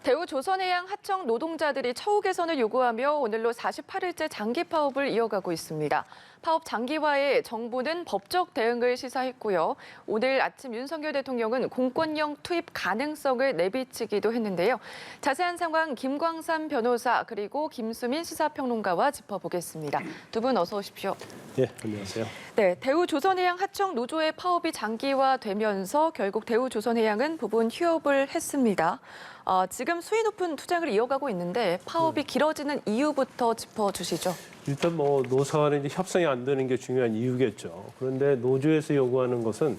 대우조선해양 하청 노동자들이 처우 개선을 요구하며 오늘로 48일째 장기 파업을 이어가고 있습니다. 파업 장기화에 정부는 법적 대응을 시사했고요. 오늘 아침 윤석열 대통령은 공권력 투입 가능성을 내비치기도 했는데요. 자세한 상황 김광삼 변호사 그리고 김수민 시사평론가와 짚어보겠습니다. 두 분 어서 오십시오. 네, 안녕하세요. 네, 대우조선해양 하청 노조의 파업이 장기화되면서 결국 대우조선해양은 부분 휴업을 했습니다. 지금 수위 높은 투쟁을 이어가고 있는데 파업이 길어지는 이유부터 짚어주시죠. 일단 노사 간에 이제 협상이 안 되는 게 중요한 이유겠죠. 그런데 노조에서 요구하는 것은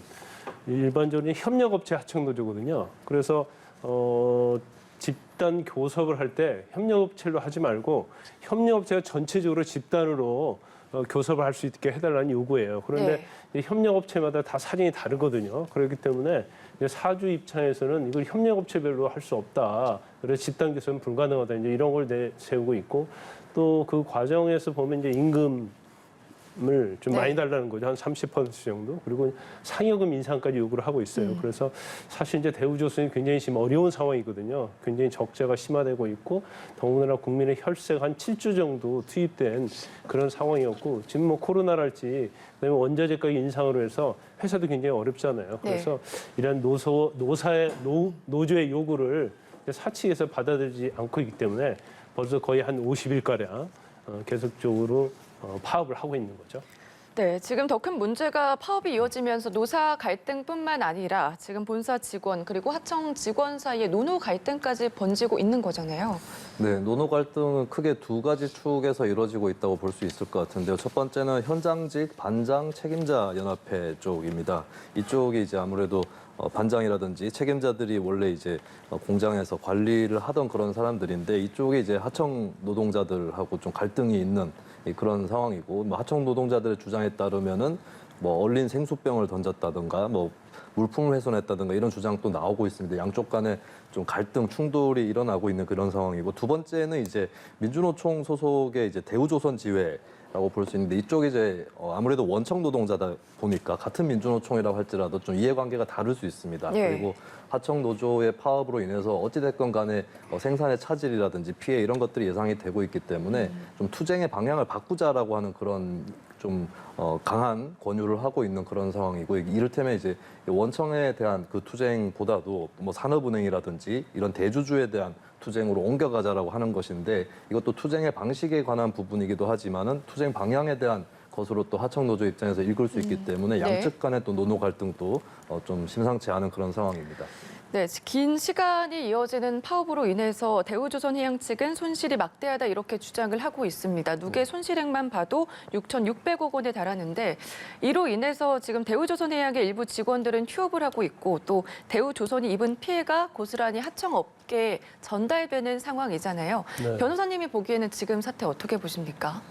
일반적으로 협력업체 하청노조거든요. 그래서 집단 교섭을 할 때 협력업체로 하지 말고 협력업체가 전체적으로 집단으로 교섭을 할 수 있게 해달라는 요구예요. 그런데 협력업체마다 다 사정이 다르거든요. 그렇기 때문에 사주 입장에서는 이걸 협력업체별로 할 수 없다. 그래서 집단 교섭은 불가능하다. 이제 이런 걸 내세우고 있고 또 그 과정에서 보면 이제 임금을 좀 많이 달라는 거죠. 한 30% 정도. 그리고 상여금 인상까지 요구를 하고 있어요. 그래서 사실 이제 대우조선이 굉장히 지금 어려운 상황이거든요. 굉장히 적자가 심화되고 있고 더군다나 국민의 혈세가 한 7조 정도 투입된 그런 상황이었고 지금 코로나랄지 그다음에 원자재 가격 인상으로 해서 회사도 굉장히 어렵잖아요. 그래서 이런 노조의 요구를 사측에서 받아들이지 않고 있기 때문에 벌써 거의 한 50일가량 계속적으로 파업을 하고 있는 거죠. 네, 지금 더 큰 문제가 파업이 이어지면서 노사 갈등뿐만 아니라 지금 본사 직원 그리고 하청 직원 사이에 노노 갈등까지 번지고 있는 거잖아요. 네, 노노 갈등은 크게 두 가지 축에서 이루어지고 있다고 볼 수 있을 것 같은데요. 첫 번째는 현장직 반장 책임자 연합회 쪽입니다. 이쪽이 이제 아무래도 반장이라든지 책임자들이 원래 이제 공장에서 관리를 하던 그런 사람들인데 이쪽이 이제 하청 노동자들하고 좀 갈등이 있는 그런 상황이고 하청 노동자들의 주장에 따르면은 얼린 생수병을 던졌다든가 물품을 훼손했다든가 이런 주장도 나오고 있습니다. 양쪽 간에 좀 갈등, 충돌이 일어나고 있는 그런 상황이고 두 번째는 이제 민주노총 소속의 이제 대우조선지회라고 볼 수 있는데 이쪽이 이제 아무래도 원청 노동자다 보니까 같은 민주노총이라고 할지라도 좀 이해관계가 다를 수 있습니다. 그리고 하청 노조의 파업으로 인해서 어찌됐건 간에 생산의 차질이라든지 피해 이런 것들이 예상이 되고 있기 때문에 좀 투쟁의 방향을 바꾸자라고 하는 그런 좀 강한 권유를 하고 있는 그런 상황이고 이를테면 이제 원청에 대한 그 투쟁보다도 산업은행이라든지 이런 대주주에 대한 투쟁으로 옮겨가자라고 하는 것인데 이것도 투쟁의 방식에 관한 부분이기도 하지만은 투쟁 방향에 대한 것으로 또 하청 노조 입장에서 읽을 수 있기 때문에 양측 간의 또 노노 갈등도 좀 심상치 않은 그런 상황입니다. 네, 긴 시간이 이어지는 파업으로 인해서 대우조선해양 측은 손실이 막대하다 이렇게 주장을 하고 있습니다. 누계 손실액만 봐도 6,600억 원에 달하는데 이로 인해서 지금 대우조선해양의 일부 직원들은 휴업을 하고 있고 또 대우조선이 입은 피해가 고스란히 하청업계에 전달되는 상황이잖아요. 변호사님이 보기에는 지금 사태 어떻게 보십니까?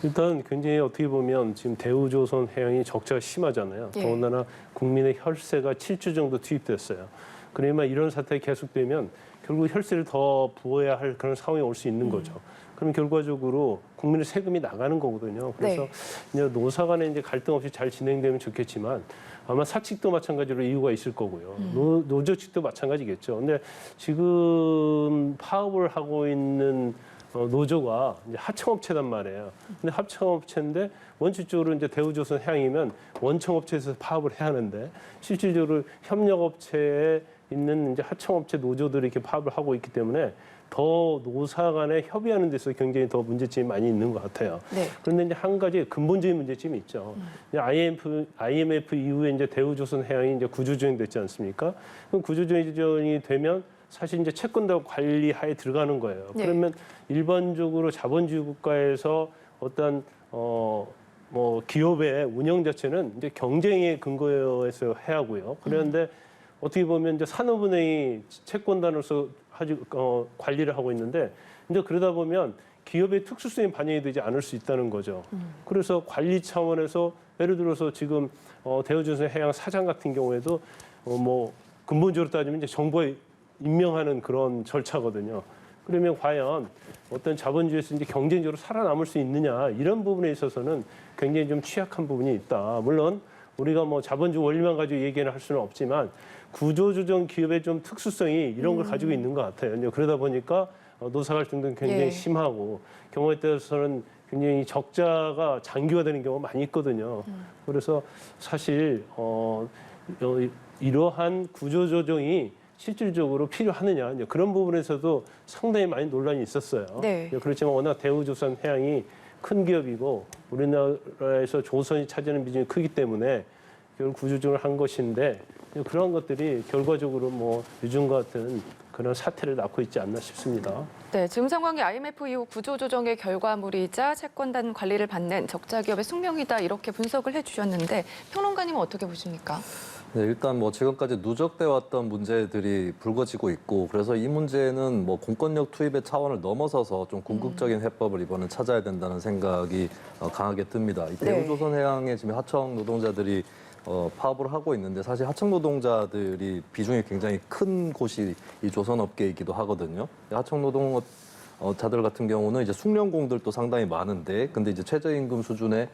일단 굉장히 어떻게 보면 지금 대우조선해양이 적자가 심하잖아요. 더군다나 국민의 혈세가 7조 정도 투입됐어요. 그러면 이런 사태가 계속되면 결국 혈세를 더 부어야 할 그런 상황이 올 수 있는 거죠. 그럼 결과적으로 국민의 세금이 나가는 거거든요. 그래서 이제 노사 간에 이제 갈등 없이 잘 진행되면 좋겠지만 아마 사측도 마찬가지로 이유가 있을 거고요. 노조 측도 마찬가지겠죠. 근데 지금 파업을 하고 있는 노조가 이제 하청업체단 말이에요. 근데 하청업체인데 원칙적으로 이제 대우조선해양이면 원청업체에서 파업을 해야 하는데 실질적으로 협력업체에 있는 이제 하청업체 노조들이 이렇게 파업을 하고 있기 때문에 더 노사 간에 협의하는 데서 굉장히 더 문제점이 많이 있는 것 같아요. 그런데 이제 한 가지 근본적인 문제점이 있죠. IMF 이후에 이제 대우조선해양이 이제 구조조정됐지 않습니까? 그럼 구조조정이 되면 사실 이제 채권도 관리하에 들어가는 거예요. 그러면 일반적으로 자본주의 국가에서 어떤 기업의 운영 자체는 이제 경쟁의 근거에서 해야 하고요. 그런데 어떻게 보면 이제 산업은행이 채권단으로서 관리를 하고 있는데 이제 그러다 보면 기업의 특수성이 반영이 되지 않을 수 있다는 거죠. 그래서 관리 차원에서 예를 들어서 지금 대우조선해양 사장 같은 경우에도 근본적으로 따지면 이제 정부에 임명하는 그런 절차거든요. 그러면 과연 어떤 자본주의에서 이제 경쟁적으로 살아남을 수 있느냐 이런 부분에 있어서는 굉장히 좀 취약한 부분이 있다. 물론 우리가 뭐 자본주의 원리만 가지고 얘기를 할 수는 없지만 구조조정 기업의 좀 특수성이 이런 걸 가지고 있는 것 같아요. 그러다 보니까 노사 갈등도 굉장히 예. 심하고 경우에 따라서는 굉장히 적자가 장기화되는 경우가 많이 있거든요. 그래서 사실 이러한 구조조정이 실질적으로 필요하느냐 이제 그런 부분에서도 상당히 많이 논란이 있었어요. 네. 그렇지만 워낙 대우조선해양이 큰 기업이고 우리나라에서 조선이 차지하는 비중이 크기 때문에 결국 구조조정을 한 것인데 그런 것들이 결과적으로 뭐 요즘과 같은 그런 사태를 낳고 있지 않나 싶습니다. 네, 지금 상황이 IMF 이후 구조조정의 결과물이자 채권단 관리를 받는 적자 기업의 숙명이다 이렇게 분석을 해주셨는데 평론가님은 어떻게 보십니까? 네, 일단 뭐 지금까지 누적돼 왔던 문제들이 불거지고 있고 그래서 이 문제는 뭐 공권력 투입의 차원을 넘어서서 좀 궁극적인 해법을 이번에 찾아야 된다는 생각이 강하게 듭니다. 이 네. 대우조선해양의 지금 하청 노동자들이 파업을 하고 있는데 사실 하청 노동자들이 비중이 굉장히 큰 곳이 이 조선업계이기도 하거든요. 하청 노동자들 같은 경우는 이제 숙련공들도 상당히 많은데 근데 이제 최저임금 수준의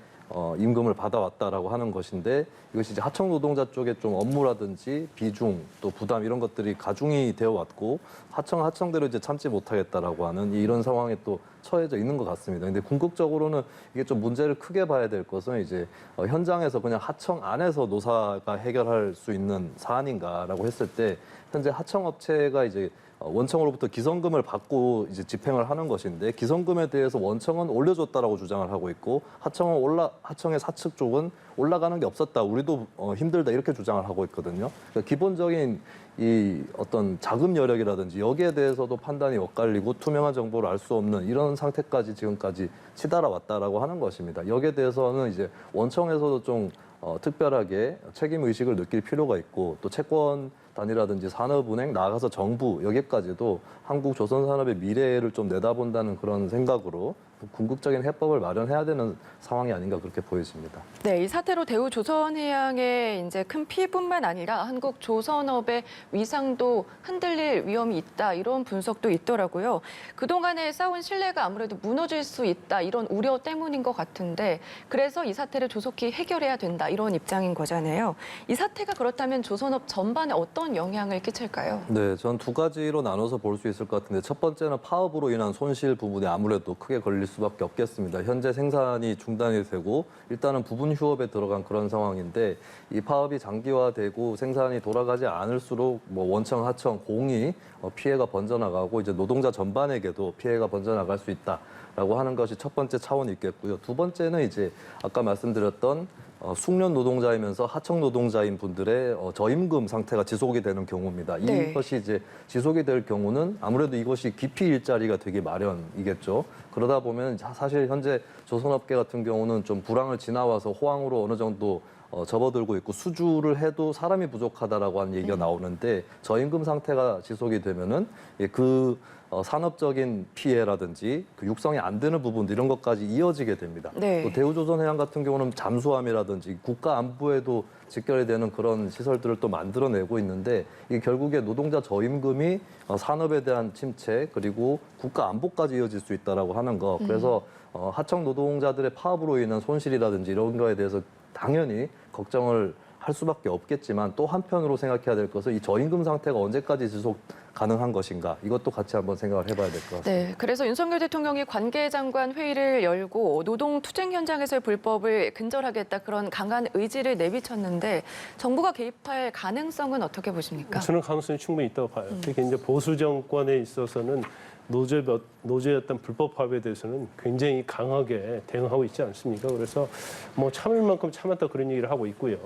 임금을 받아왔다라고 하는 것인데 이것이 이제 하청 노동자 쪽에 좀 업무라든지 비중 또 부담 이런 것들이 가중이 되어 왔고 하청대로 이제 참지 못하겠다라고 하는 이런 상황에 또 처해져 있는 것 같습니다. 근데 궁극적으로는 이게 좀 문제를 크게 봐야 될 것은 이제 현장에서 그냥 하청 안에서 노사가 해결할 수 있는 사안인가라고 했을 때 현재 하청업체가 이제 원청으로부터 기성금을 받고 이제 집행을 하는 것인데 기성금에 대해서 원청은 올려줬다라고 주장을 하고 있고 하청의 사측 쪽은 올라가는 게 없었다. 우리도 힘들다 이렇게 주장을 하고 있거든요. 그러니까 기본적인 이 어떤 자금 여력이라든지 여기에 대해서도 판단이 엇갈리고 투명한 정보를 알 수 없는 이런 상태까지 지금까지 치달아 왔다라고 하는 것입니다. 여기에 대해서는 이제 원청에서도 좀 특별하게 책임 의식을 느낄 필요가 있고 또 채권단이라든지 산업은행 나아가서 정부 여기까지도 한국 조선산업의 미래를 좀 내다본다는 그런 생각으로 궁극적인 해법을 마련해야 되는 상황이 아닌가 그렇게 보여집니다. 네, 이 사태로 대우조선해양의 이제 큰 피해뿐만 아니라 한국 조선업의 위상도 흔들릴 위험이 있다 이런 분석도 있더라고요. 그동안에 쌓은 신뢰가 아무래도 무너질 수 있다 이런 우려 때문인 것 같은데 그래서 이 사태를 조속히 해결해야 된다 이런 입장인 거잖아요. 이 사태가 그렇다면 조선업 전반에 어떤 영향을 끼칠까요? 네, 전 두 가지로 나눠서 볼 수 있을 것 같은데 첫 번째는 파업으로 인한 손실 부분이 아무래도 크게 걸릴 수밖에 없겠습니다. 현재 생산이 중단이 되고 일단은 부분 휴업에 들어간 그런 상황인데 이 파업이 장기화되고 생산이 돌아가지 않을수록 뭐 원청, 하청, 공이 피해가 번져나가고 이제 노동자 전반에게도 피해가 번져나갈 수 있다라고 하는 것이 첫 번째 차원이 있겠고요. 두 번째는 이제 아까 말씀드렸던 숙련 노동자이면서 하청 노동자인 분들의 저임금 상태가 지속이 되는 경우입니다. 네. 이것이 이제 지속이 될 경우는 아무래도 이것이 기피 일자리가 되기 마련이겠죠. 그러다 보면 사실 현재 조선업계 같은 경우는 좀 불황을 지나와서 호황으로 어느 정도 접어들고 있고 수주를 해도 사람이 부족하다라고 하는 얘기가 나오는데 저임금 상태가 지속이 되면은 그 산업적인 피해라든지 그 육성이 안 되는 부분들 이런 것까지 이어지게 됩니다. 네. 또 대우조선해양 같은 경우는 잠수함이라든지 국가 안보에도 직결이 되는 그런 시설들을 또 만들어내고 있는데 이게 결국에 노동자 저임금이 산업에 대한 침체 그리고 국가 안보까지 이어질 수 있다라고 하는 거. 그래서 하청 노동자들의 파업으로 인한 손실이라든지 이런 거에 대해서 당연히 걱정을 할 수밖에 없겠지만 또 한편으로 생각해야 될 것은 이 저임금 상태가 언제까지 지속 가능한 것인가 이것도 같이 한번 생각을 해봐야 될 것 같습니다. 네, 그래서 윤석열 대통령이 관계장관 회의를 열고 노동 투쟁 현장에서의 불법을 근절하겠다 그런 강한 의지를 내비쳤는데 정부가 개입할 가능성은 어떻게 보십니까? 저는 가능성이 충분히 있다고 봐요. 특히 이제 보수 정권에 있어서는 노조였던 불법 파업에 대해서는 굉장히 강하게 대응하고 있지 않습니까? 그래서 뭐 참을 만큼 참았다 그런 얘기를 하고 있고요.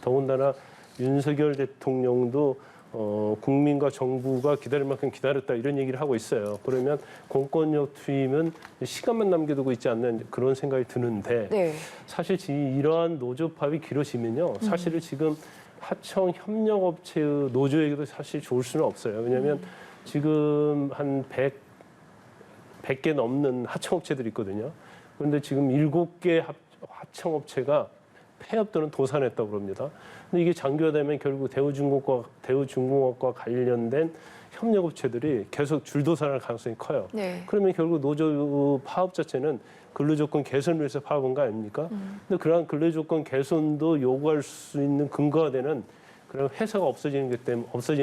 더군다나 윤석열 대통령도 국민과 정부가 기다릴 만큼 기다렸다 이런 얘기를 하고 있어요. 그러면 공권력 투입은 시간만 남겨두고 있지 않는 그런 생각이 드는데 네. 사실 이러한 노조 파업이 길어지면요. 사실은 지금 하청 협력업체의 노조에게도 사실 좋을 수는 없어요. 왜냐하면 지금 한 100개 넘는 하청업체들이 있거든요. 그런데 지금 7개 하청업체가 폐업 또는 도산했다고 그럽니다. 근데 이게 장기화되면 결국 대우중공업과 관련된 협력업체들이 계속 줄도산할 가능성이 커요. 네. 그러면 결국 노조 파업 자체는 근로조건 개선을 위해서 파업한 거 아닙니까? 근데 그러한 근로조건 개선도 요구할 수 있는 근거가 되는 그런 회사가 없어지는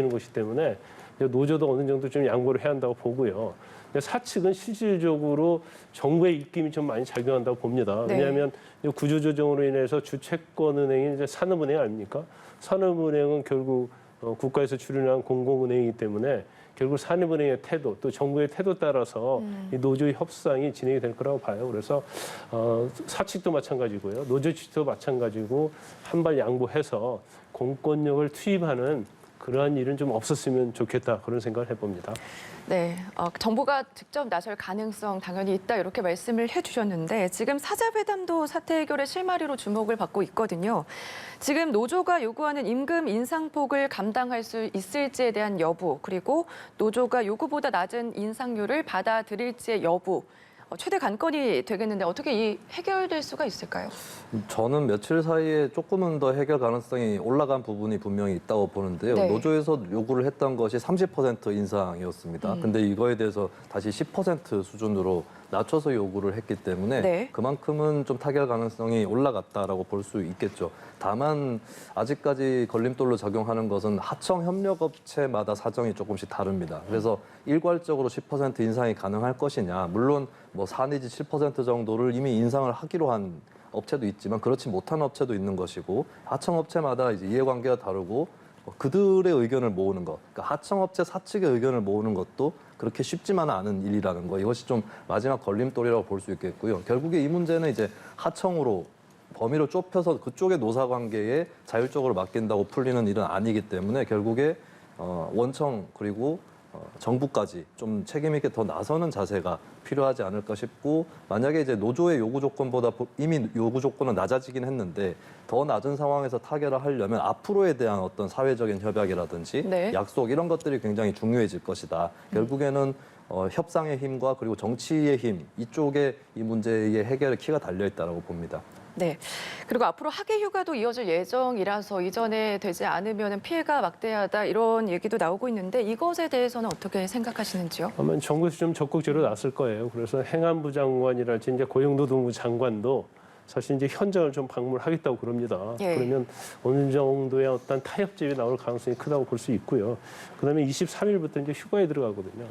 것이기 때문에 노조도 어느 정도 좀 양보를 해야 한다고 보고요. 근데 사측은 실질적으로 정부의 입김이 좀 많이 작용한다고 봅니다. 네. 왜냐하면 이 구조조정으로 인해서 주채권은행이 이제 산업은행 아닙니까? 산업은행은 결국 국가에서 주류한 공공은행이기 때문에 결국 산업은행의 태도 또 정부의 태도 따라서 이 노조의 협상이 진행이 될 거라고 봐요. 그래서 사측도 마찬가지고요. 노조 측도 마찬가지고 한 발 양보해서 공권력을 투입하는 그러한 일은 좀 없었으면 좋겠다 그런 생각을 해봅니다. 네, 정부가 직접 나설 가능성 당연히 있다 이렇게 말씀을 해주셨는데 지금 사자회담도 사태 해결의 실마리로 주목을 받고 있거든요. 지금 노조가 요구하는 임금 인상폭을 감당할 수 있을지에 대한 여부 그리고 노조가 요구보다 낮은 인상률을 받아들일지의 여부 최대 관건이 되겠는데 어떻게 이 해결될 수가 있을까요? 저는 며칠 사이에 조금은 더 해결 가능성이 올라간 부분이 분명히 있다고 보는데요. 네. 노조에서 요구를 했던 것이 30% 인상이었습니다. 근데 이거에 대해서 다시 10% 수준으로 낮춰서 요구를 했기 때문에 네. 그만큼은 좀 타결 가능성이 올라갔다라고 볼 수 있겠죠. 다만 아직까지 걸림돌로 작용하는 것은 하청 협력업체마다 사정이 조금씩 다릅니다. 그래서 일괄적으로 10% 인상이 가능할 것이냐. 물론 뭐 4 내지 7% 정도를 이미 인상을 하기로 한 업체도 있지만 그렇지 못한 업체도 있는 것이고 하청업체마다 이제 이해관계가 다르고 그들의 의견을 모으는 것, 그러니까 하청업체 사측의 의견을 모으는 것도 그렇게 쉽지만은 않은 일이라는 거. 이것이 좀 마지막 걸림돌이라고 볼 수 있겠고요. 결국에 이 문제는 이제 하청으로 범위를 좁혀서 그쪽의 노사관계에 자율적으로 맡긴다고 풀리는 일은 아니기 때문에 결국에 원청 그리고 정부까지 좀 책임 있게 더 나서는 자세가 필요하지 않을까 싶고 만약에 이제 노조의 요구 조건보다 이미 요구 조건은 낮아지긴 했는데 더 낮은 상황에서 타결을 하려면 앞으로에 대한 어떤 사회적인 협약이라든지 네. 약속 이런 것들이 굉장히 중요해질 것이다. 결국에는 협상의 힘과 그리고 정치의 힘 이쪽에 이 문제의 해결의 키가 달려 있다고 봅니다. 네. 그리고 앞으로 학예 휴가도 이어질 예정이라서 이전에 되지 않으면 피해가 막대하다 이런 얘기도 나오고 있는데 이것에 대해서는 어떻게 생각하시는지요? 아마 정부에서 좀 적극적으로 나설 거예요. 그래서 행안부 장관이랄지 이제 고용노동부 장관도 사실 이제 현장을 좀 방문하겠다고 그럽니다. 예. 그러면 어느 정도의 어떤 타협점이 나올 가능성이 크다고 볼 수 있고요. 그다음에 23일부터 이제 휴가에 들어가거든요.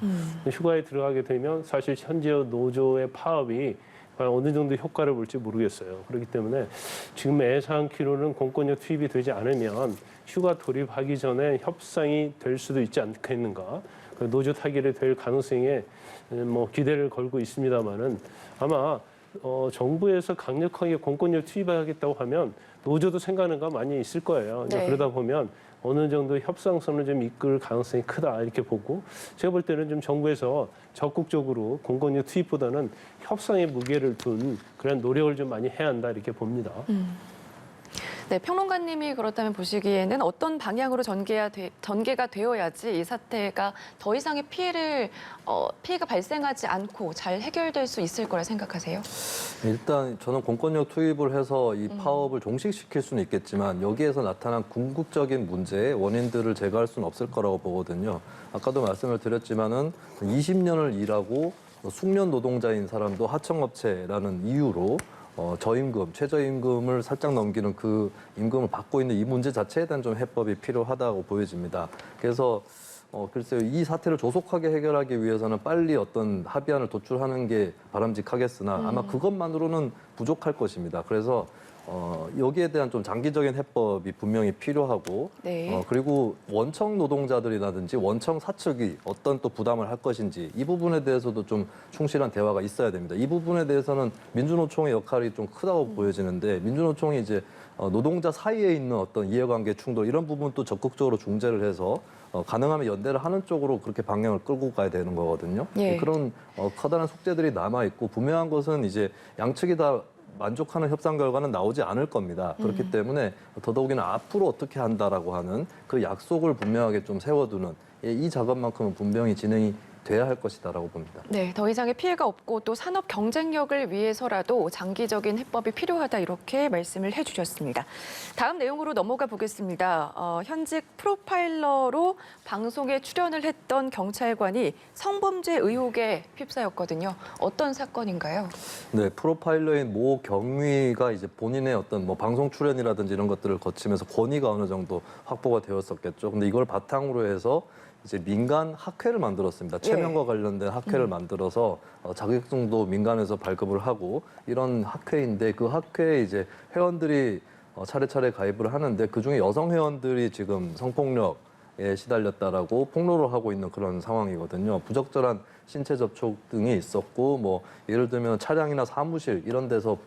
휴가에 들어가게 되면 사실 현재 노조의 파업이 과연 어느 정도 효과를 볼지 모르겠어요. 그렇기 때문에 지금 예상키로는 공권력 투입이 되지 않으면 휴가 돌입하기 전에 협상이 될 수도 있지 않겠는가. 노조 타결이 될 가능성에 뭐 기대를 걸고 있습니다만은 아마 정부에서 강력하게 공권력 투입하겠다고 하면 노조도 생각하는 거 많이 있을 거예요. 이제 네. 그러다 보면 어느 정도 협상선을 좀 이끌 가능성이 크다 이렇게 보고 제가 볼 때는 좀 정부에서 적극적으로 공권력 투입보다는 협상에 무게를 둔 그런 노력을 좀 많이 해야 한다 이렇게 봅니다. 네, 평론가님이 그렇다면 보시기에는 어떤 방향으로 전개가 되어야지 이 사태가 더 이상의 피해가 발생하지 않고 잘 해결될 수 있을 거라 생각하세요? 일단 저는 공권력 투입을 해서 이 파업을 종식시킬 수는 있겠지만 여기에서 나타난 궁극적인 문제의 원인들을 제거할 수는 없을 거라고 보거든요. 아까도 말씀을 드렸지만은 20년을 일하고 숙련 노동자인 사람도 하청업체라는 이유로 저임금, 최저임금을 살짝 넘기는 그 임금을 받고 있는 이 문제 자체에 대한 좀 해법이 필요하다고 보여집니다. 그래서 글쎄요, 이 사태를 조속하게 해결하기 위해서는 빨리 어떤 합의안을 도출하는 게 바람직하겠으나 아마 그것만으로는 부족할 것입니다. 그래서 여기에 대한 좀 장기적인 해법이 분명히 필요하고 네. 그리고 원청 노동자들이라든지 원청 사측이 어떤 또 부담을 할 것인지 이 부분에 대해서도 좀 충실한 대화가 있어야 됩니다. 이 부분에 대해서는 민주노총의 역할이 좀 크다고 보여지는데 민주노총이 이제 노동자 사이에 있는 어떤 이해관계 충돌 이런 부분도 적극적으로 중재를 해서 가능하면 연대를 하는 쪽으로 그렇게 방향을 끌고 가야 되는 거거든요. 예. 그런 커다란 숙제들이 남아 있고 분명한 것은 이제 양측이 다 만족하는 협상 결과는 나오지 않을 겁니다. 그렇기 때문에 더더욱이나 앞으로 어떻게 한다라고 하는 그 약속을 분명하게 좀 세워두는 이 작업만큼은 분명히 진행이 돼야 할 것이다라고 봅니다. 네, 더 이상의 피해가 없고 또 산업 경쟁력을 위해서라도 장기적인 해법이 필요하다 이렇게 말씀을 해주셨습니다. 다음 내용으로 넘어가 보겠습니다. 현직 프로파일러로 방송에 출연을 했던 경찰관이 성범죄 의혹에 휩싸였거든요. 어떤 사건인가요? 네, 프로파일러인 모 경위가 이제 본인의 어떤 뭐 방송 출연이라든지 이런 것들을 거치면서 권위가 어느 정도 확보가 되었었겠죠. 근데 이걸 바탕으로 해서 이제 민간 학회를 만들었습니다. 체면과 관련된 학회를 만들어서 자격증도 민간에서 발급을 하고 이런 학회인데 그 학회에 이제 회원들이 차례차례 가입을 하는데 그중에 여성 회원들이 지금 성폭력에 시달렸다라고 폭로를 하고 있는 그런 상황이거든요. 부적절한 신체 접촉 등이 있었고 뭐 예를 들면 차량이나 사무실 이런 데서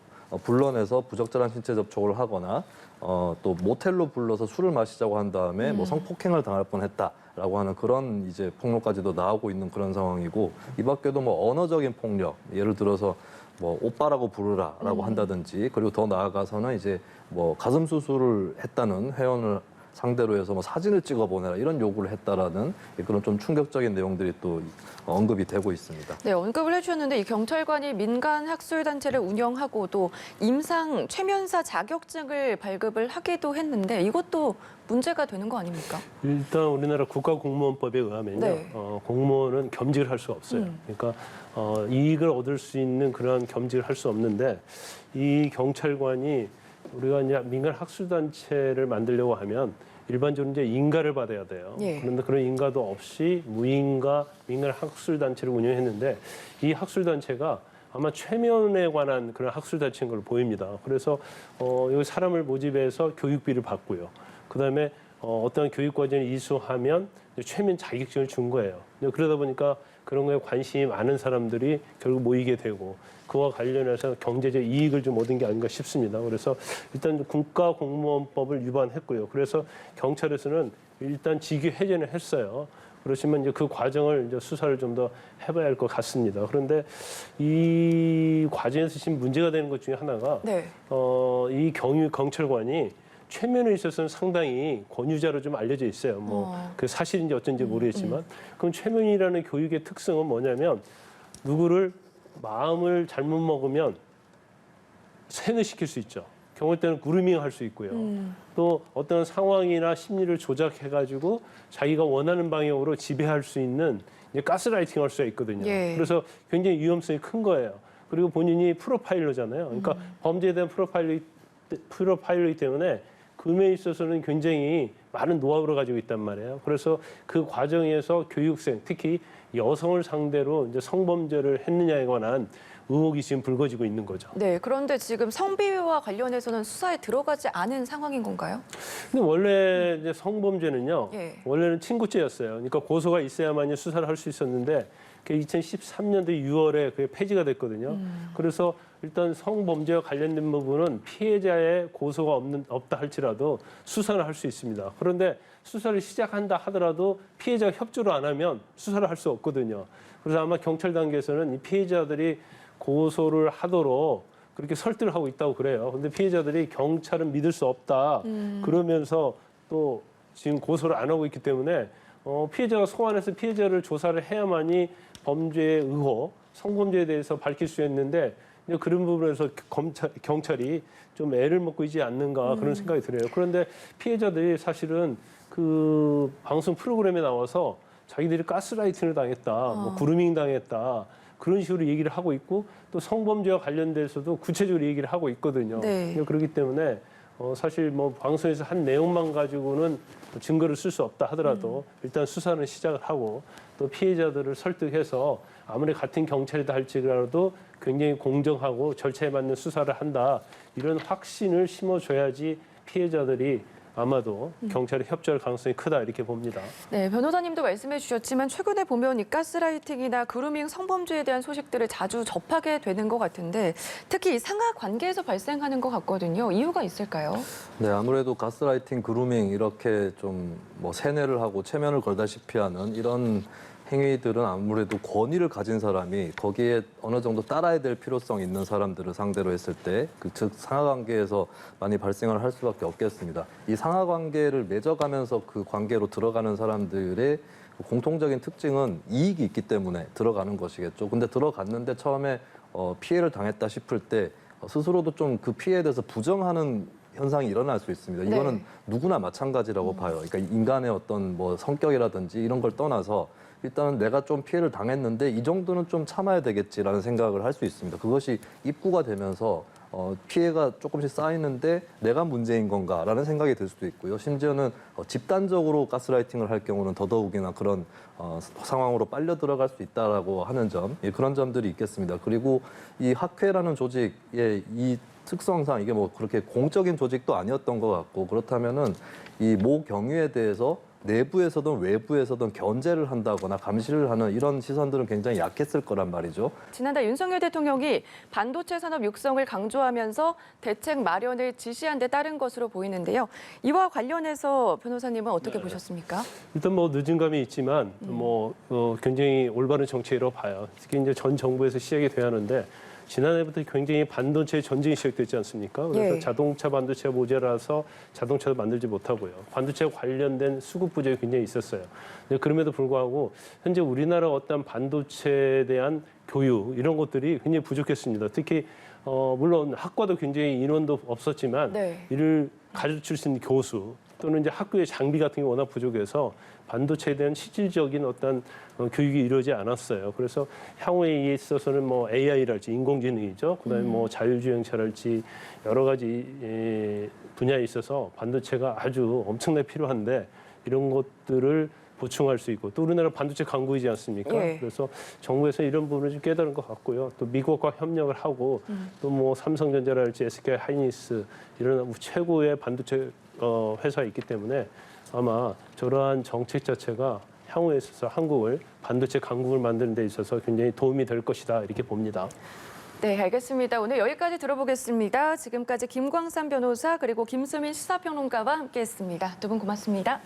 불러내서 부적절한 신체 접촉을 하거나 또 모텔로 불러서 술을 마시자고 한 다음에 뭐 성폭행을 당할 뻔했다라고 하는 그런 이제 폭로까지도 나오고 있는 그런 상황이고 이 밖에도 뭐 언어적인 폭력 예를 들어서 뭐 오빠라고 부르라라고 한다든지 그리고 더 나아가서는 이제 뭐 가슴 수술을 했다는 회원을 상대로 해서 뭐 사진을 찍어 보내라 이런 요구를 했다라는 그런 좀 충격적인 내용들이 또 언급이 되고 있습니다. 네, 언급을 해주셨는데 이 경찰관이 민간 학술단체를 운영하고 또 임상 최면사 자격증을 발급을 하기도 했는데 이것도 문제가 되는 거 아닙니까? 일단 우리나라 국가공무원법에 의하면요, 네. 공무원은 겸직을 할 수가 없어요. 그러니까 이익을 얻을 수 있는 그런 겸직을 할 수 없는데 이 경찰관이 우리가 이제 민간 학술단체를 만들려고 하면 일반적으로 이제 인가를 받아야 돼요. 예. 그런데 그런 인가도 없이 무인가 민간 학술단체를 운영했는데 이 학술단체가 아마 최면에 관한 그런 학술단체인 걸로 보입니다. 그래서 여기 사람을 모집해서 교육비를 받고요. 그다음에 어떤 교육 과정을 이수하면 최면 자격증을 준 거예요. 그러다 보니까 그런 거에 관심이 많은 사람들이 결국 모이게 되고 그와 관련해서 경제적 이익을 좀 얻은 게 아닌가 싶습니다. 그래서 일단 국가공무원법을 위반했고요. 그래서 경찰에서는 일단 직위 해제는 했어요. 그렇지만 이제 그 과정을 이제 수사를 좀 더 해봐야 할 것 같습니다. 그런데 이 과정에서 지금 문제가 되는 것 중에 하나가 네. 이 경찰관이 최면에 있어서는 상당히 권유자로 좀 알려져 있어요. 뭐 그 사실인지 어쩐지 모르겠지만 그럼 최면이라는 교육의 특성은 뭐냐면 누구를 마음을 잘못 먹으면 세뇌시킬 수 있죠. 경우 때는 그루밍 할 수 있고요. 또 어떤 상황이나 심리를 조작해가지고 자기가 원하는 방향으로 지배할 수 있는 이제 가스라이팅 할 수가 있거든요. 예. 그래서 굉장히 위험성이 큰 거예요. 그리고 본인이 프로파일러잖아요. 그러니까 범죄에 대한 프로파일러이기 때문에 금에 있어서는 굉장히 많은 노하우를 가지고 있단 말이에요. 그래서 그 과정에서 교육생, 특히 여성을 상대로 이제 성범죄를 했느냐에 관한 의혹이 지금 불거지고 있는 거죠. 네, 그런데 지금 성비위와 관련해서는 수사에 들어가지 않은 상황인 건가요? 근데 원래 이제 성범죄는요, 예. 원래는 친구죄였어요. 그러니까 고소가 있어야만이 수사를 할 수 있었는데, 그게 2013년도 6월에 그게 폐지가 됐거든요. 그래서 일단 성범죄와 관련된 부분은 피해자의 고소가 없다 할지라도 수사를 할 수 있습니다. 그런데 수사를 시작한다 하더라도 피해자가 협조를 안 하면 수사를 할 수 없거든요. 그래서 아마 경찰 단계에서는 이 피해자들이 고소를 하도록 그렇게 설득을 하고 있다고 그래요. 근데 피해자들이 경찰은 믿을 수 없다. 그러면서 또 지금 고소를 안 하고 있기 때문에 피해자가 소환해서 피해자를 조사를 해야만이 범죄의 의혹, 성범죄에 대해서 밝힐 수 있는데 그런 부분에서 경찰이 좀 애를 먹고 있지 않는가 그런 생각이 들어요. 그런데 피해자들이 사실은 그 방송 프로그램에 나와서 자기들이 가스라이팅을 당했다, 뭐 그루밍 당했다 그런 식으로 얘기를 하고 있고 또 성범죄와 관련돼서도 구체적으로 얘기를 하고 있거든요. 네. 그렇기 때문에 사실 뭐 방송에서 한 내용만 가지고는 증거를 쓸 수 없다 하더라도 일단 수사는 시작을 하고 또 피해자들을 설득해서 아무리 같은 경찰이다 할지라도 굉장히 공정하고 절차에 맞는 수사를 한다 이런 확신을 심어줘야지 피해자들이 아마도 경찰에 협조할 가능성이 크다 이렇게 봅니다. 네, 변호사님도 말씀해 주셨지만 최근에 보면 이 가스라이팅이나 그루밍 성범죄에 대한 소식들을 자주 접하게 되는 것 같은데 특히 이 상하 관계에서 발생하는 것 같거든요. 이유가 있을까요? 네, 아무래도 가스라이팅, 그루밍 이렇게 좀 뭐 세뇌를 하고 체면을 걸다시피 하는 이런 행위들은 아무래도 권위를 가진 사람이 거기에 어느 정도 따라야 될 필요성 있는 사람들을 상대로 했을 때, 즉 상하관계에서 많이 발생을 할 수밖에 없겠습니다. 이 상하관계를 맺어가면서 그 관계로 들어가는 사람들의 공통적인 특징은 이익이 있기 때문에 들어가는 것이겠죠. 근데 들어갔는데 처음에 피해를 당했다 싶을 때 스스로도 좀 그 피해에 대해서 부정하는 현상이 일어날 수 있습니다. 이거는 네. 누구나 마찬가지라고 봐요. 그러니까 인간의 어떤 뭐 성격이라든지 이런 걸 떠나서 일단은 내가 좀 피해를 당했는데 이 정도는 좀 참아야 되겠지라는 생각을 할 수 있습니다. 그것이 입구가 되면서 피해가 조금씩 쌓이는데 내가 문제인 건가라는 생각이 들 수도 있고요. 심지어는 집단적으로 가스라이팅을 할 경우는 더더욱이나 그런 상황으로 빨려 들어갈 수 있다라고 하는 점, 예, 그런 점들이 있겠습니다. 그리고 이 학회라는 조직의 이 특성상 이게 뭐 그렇게 공적인 조직도 아니었던 것 같고 그렇다면은 이 모 경위에 대해서 내부에서든 외부에서든 견제를 한다거나 감시를 하는 이런 시선들은 굉장히 약했을 거란 말이죠. 지난달 윤석열 대통령이 반도체 산업 육성을 강조하면서 대책 마련을 지시한 데 따른 것으로 보이는데요. 이와 관련해서 변호사님은 어떻게 보셨습니까? 일단 뭐 늦은 감이 있지만 굉장히 올바른 정책이라고 봐요. 특히 이제 전 정부에서 시작이 돼야 하는데 지난해부터 굉장히 반도체 전쟁이 시작됐지 않습니까? 그래서 예. 자동차 반도체가 모자라서 자동차도 만들지 못하고요. 반도체 관련된 수급 부족이 굉장히 있었어요. 근데 그럼에도 불구하고 현재 우리나라 어떤 반도체에 대한 교육 이런 것들이 굉장히 부족했습니다. 특히 물론 학과도 굉장히 인원도 없었지만 네. 이를 가르칠 수 있는 교수 또는 이제 학교의 장비 같은 게 워낙 부족해서 반도체에 대한 실질적인 어떤 교육이 이루어지지 않았어요. 그래서 향후에 있어서는 뭐 AI랄지 인공지능이죠. 그다음에 뭐 자율주행차랄지 여러 가지 분야에 있어서 반도체가 아주 엄청나게 필요한데 이런 것들을 보충할 수 있고 또 우리나라 반도체 강국이지 않습니까? 예. 그래서 정부에서 이런 부분을 좀 깨달은 것 같고요. 또 미국과 협력을 하고 또 뭐 삼성전자랄지 SK 하이닉스 이런 최고의 반도체 회사가 있기 때문에 아마 저러한 정책 자체가 향후에 있어서 한국을 반도체 강국을 만드는 데 있어서 굉장히 도움이 될 것이다 이렇게 봅니다. 네, 알겠습니다. 오늘 여기까지 들어보겠습니다. 지금까지 김광삼 변호사 그리고 김수민 시사평론가와 함께했습니다. 두 분 고맙습니다.